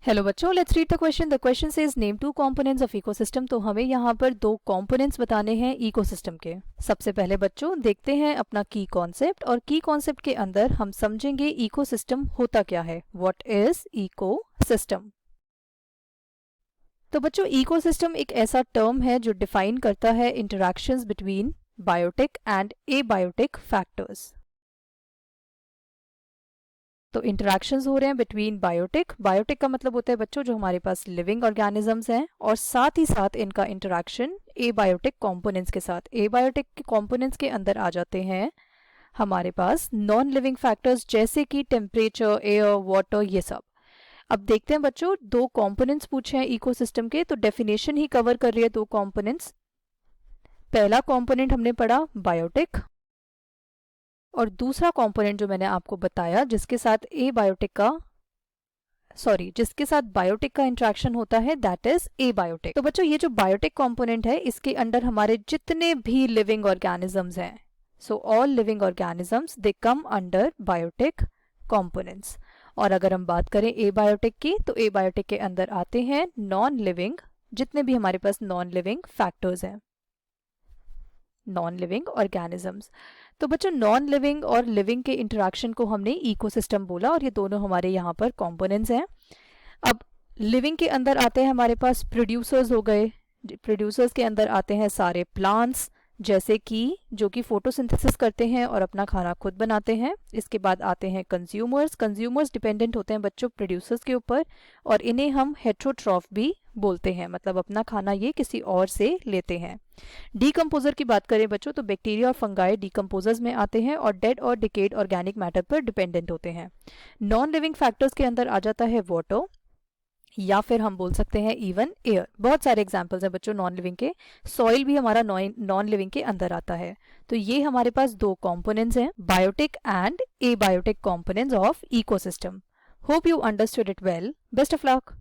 Hello बच्चों, let's read the question. The question says name two components of ecosystem. तो हमें यहाँ पर दो कंपोनेंट्स बताने हैं इकोसिस्टम के। सबसे पहले बच्चों देखते हैं अपना की कॉन्सेप्ट, और की कॉन्सेप्ट के अंदर हम समझेंगे इकोसिस्टम होता क्या है। What is ecosystem? तो बच्चों इकोसिस्टम एक ऐसा टर्म है जो डिफाइन करता है interactions between biotic and abiotic factors. तो इंटरैक्शंस हो रहे हैं बिटवीन बायोटिक। बायोटिक का मतलब होता है बच्चों जो हमारे पास लिविंग ऑर्गेनिजम्स हैं, और साथ ही साथ इनका इंटरैक्शन एबायोटिक कंपोनेंट्स के साथ। एबायोटिक के कंपोनेंट्स के अंदर आ जाते हैं हमारे पास नॉन लिविंग फैक्टर्स, जैसे कि टेम्परेचर, एयर, वाटर, ये सब। अब देखते हैं बच्चों, दो कंपोनेंट्स पूछे हैं इकोसिस्टम के, तो डेफिनेशन ही कवर कर रही है दो कंपोनेंट्स। पहला कंपोनेंट हमने पढ़ा बायोटिक, और दूसरा कंपोनेंट जो मैंने आपको बताया जिसके साथ जिसके साथ बायोटिक का इंटरेक्शन होता है, दैट इज एबायोटिक। तो बच्चों ये जो बायोटिक कंपोनेंट है, इसके अंडर हमारे जितने भी लिविंग ऑर्गेनिजम्स हैं, so all living organisms they come under biotic components. और अगर हम बात करें एबायोटिक की, तो एबायोटिक के अंदर आते हैं नॉन लिविंग, जितने भी हमारे पास नॉन लिविंग फैक्टर्स हैं, नॉन लिविंग ऑर्गेनिजम्स। तो बच्चों नॉन लिविंग और लिविंग के इंटरेक्शन को हमने इकोसिस्टम बोला, और ये दोनों हमारे यहाँ पर कंपोनेंट्स हैं। अब लिविंग के अंदर आते हैं हमारे पास प्रोड्यूसर्स हो गए। प्रोड्यूसर्स के अंदर आते हैं सारे प्लांट्स, जैसे कि जो कि फोटोसिंथेसिस करते हैं और अपना खाना खुद बनाते हैं। इसके बाद आते हैं कंज्यूमर्स। कंज्यूमर्स डिपेंडेंट होते हैं बच्चों प्रोड्यूसर्स के ऊपर, और इन्हें हम हेट्रोट्रॉफ भी बोलते हैं, मतलब अपना खाना ये किसी और से लेते हैं। डीकम्पोजर की बात करें बच्चों, तो बैक्टीरिया और फंगाई डीकम्पोजर्स में आते हैं और डेड और डिकेड ऑर्गेनिक मैटर पर डिपेंडेंट होते हैं। नॉन लिविंग फैक्टर्स के अंदर आ जाता है वाटर, या फिर हम बोल सकते हैं इवन एयर। बहुत सारे एग्जांपल्स हैं बच्चों नॉन लिविंग के। सॉइल भी हमारा नॉन लिविंग के अंदर आता है। तो ये हमारे पास दो कंपोनेंट्स हैं, biotic and abiotic components of ecosystem. Hope you understood it well. Best of luck.